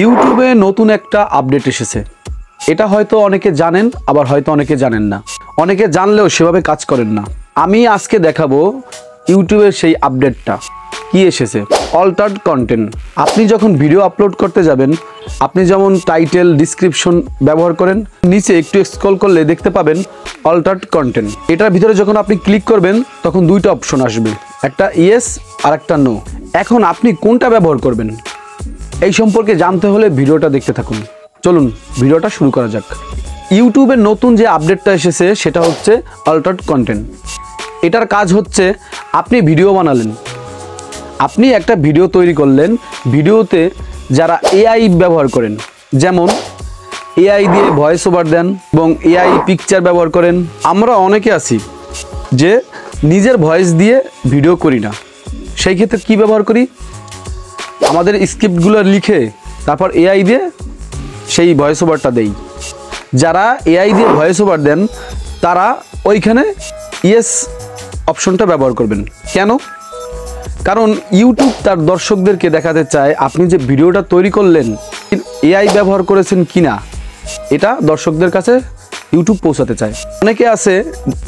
ইউটিউবে নতুন একটা আপডেট এসেছে। এটা হয়তো অনেকে জানেন, আবার হয়তো অনেকে জানেন না। অনেকে জানলেও সেভাবে কাজ করেন না। আমি আজকে দেখাবো ইউটিউবের সেই আপডেটটা কি এসেছে। Altered content. আপনি যখন ভিডিও আপলোড করতে যাবেন, আপনি যেমন টাইটেল, ডিসক্রিপশন ব্যবহার করেন, নিচে একটু স্ক্রল করলে দেখতে পাবেন অল্টার্ড কন্টেন্ট। এটার ভিতরে যখন আপনি ক্লিক করবেন তখন দুইটা অপশন আসবে, একটা ইয়েস আর একটা নো। এখন আপনি কোনটা ব্যবহার করবেন এই সম্পর্কে জানতে হলে ভিডিওটা দেখতে থাকুন। চলুন ভিডিওটা শুরু করা যাক। ইউটিউবের নতুন যে আপডেটটা এসেছে সেটা হচ্ছে অল্টার্ড কন্টেন্ট। এটার কাজ হচ্ছে, আপনি ভিডিও বানালেন, আপনি একটা ভিডিও তৈরি করলেন, ভিডিওতে যারা এআই ব্যবহার করেন, যেমন এআই দিয়ে ভয়েস ওভার দেন এবং এআই পিকচার ব্যবহার করেন। আমরা অনেকে আছি যে নিজের ভয়েস দিয়ে ভিডিও করি না, সেই ক্ষেত্রে কি ব্যবহার করি, আমাদের স্ক্রিপ্টগুলো লিখে তারপর এআই দিয়ে সেই ভয়েস ওভারটা দেই। যারা এআই দিয়ে ভয়েস ওভার দেন তারা ওইখানে ইয়েস অপশনটা ব্যবহার করবেন। কেন? কারণ ইউটিউব তার দর্শকদেরকে দেখাতে চায় আপনি যে ভিডিওটা তৈরি করলেন এআই ব্যবহার করেছেন কিনা, এটা দর্শকদের কাছে ইউটিউব পৌঁছাতে চায়। অনেকে আছে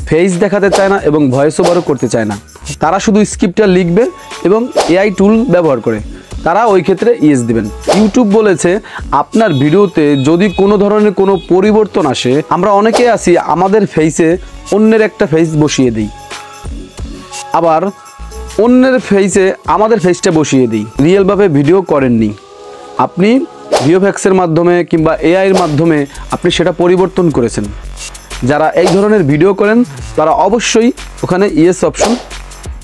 ফেস দেখাতে চায় না এবং ভয়েস ওভারও করতে চায় না, তারা শুধু স্ক্রিপ্টটা লিখবে এবং এআই টুল ব্যবহার করে, তারা ওই ক্ষেত্রে ইয়েস দিবেন। ইউটিউব বলেছে আপনার ভিডিওতে যদি কোনো ধরনের কোনো পরিবর্তন আসে, আমরা অনেকে আছি আমাদের ফেসে অন্যের একটা ফেস বসিয়ে দিই, আবার অন্যের ফেসে আমাদের ফেসটা বসিয়ে দিই। রিয়েলভাবে ভিডিও করেননি, আপনি ভিএফএক্সের মাধ্যমে কিংবা এআইয়ের মাধ্যমে আপনি সেটা পরিবর্তন করেছেন। যারা এই ধরনের ভিডিও করেন তারা অবশ্যই ওখানে ইয়েস অপশন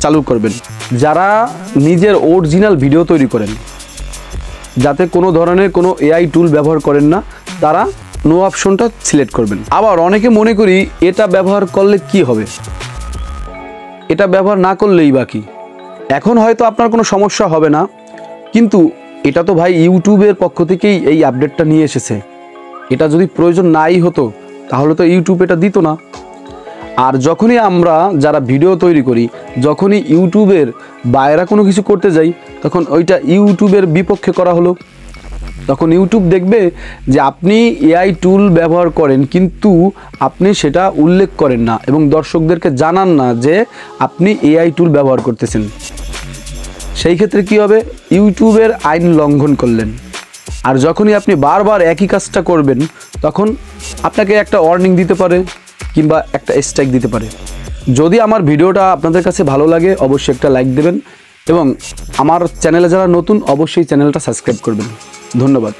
চালু করবেন। যারা নিজের অরিজিনাল ভিডিও তৈরি করেন, যাতে কোনো ধরনের কোনো এআই টুল ব্যবহার করেন না, তারা নো অপশনটা সিলেক্ট করবেন। আবার অনেকে মনে করি এটা ব্যবহার করলে কি হবে, এটা ব্যবহার না করলেই বা কি। এখন হয়তো আপনার কোনো সমস্যা হবে না, কিন্তু এটা তো ভাই ইউটিউবের পক্ষ থেকেই এই আপডেটটা নিয়ে এসেছে। এটা যদি প্রয়োজন নাই হতো তাহলে তো ইউটিউব এটা দিত না। আর যখনই আমরা যারা ভিডিও তৈরি করি, যখনই ইউটিউবের বাইরে কোনো কিছু করতে যাই, তখন ওইটা ইউটিউবের বিপক্ষে করা হলো। তখন ইউটিউব দেখবে যে আপনি এআই টুল ব্যবহার করেন, কিন্তু আপনি সেটা উল্লেখ করেন না এবং দর্শকদেরকে জানান না যে আপনি এআই টুল ব্যবহার করতেছেন। সেই ক্ষেত্রে কি হবে, ইউটিউবের আইন লঙ্ঘন করলেন। আর যখনই আপনি বারবার একই কাজটা করবেন তখন আপনাকে একটা ওয়ার্নিং দিতে পারে কিংবা একটা স্ট্রাইক দিতে পারে। যদি আমার ভিডিওটা আপনাদের কাছে ভালো লাগে অবশ্যই একটা লাইক দেবেন এবং আমার চ্যানেলে যারা নতুন অবশ্যই চ্যানেলটা সাবস্ক্রাইব করবেন। ধন্যবাদ।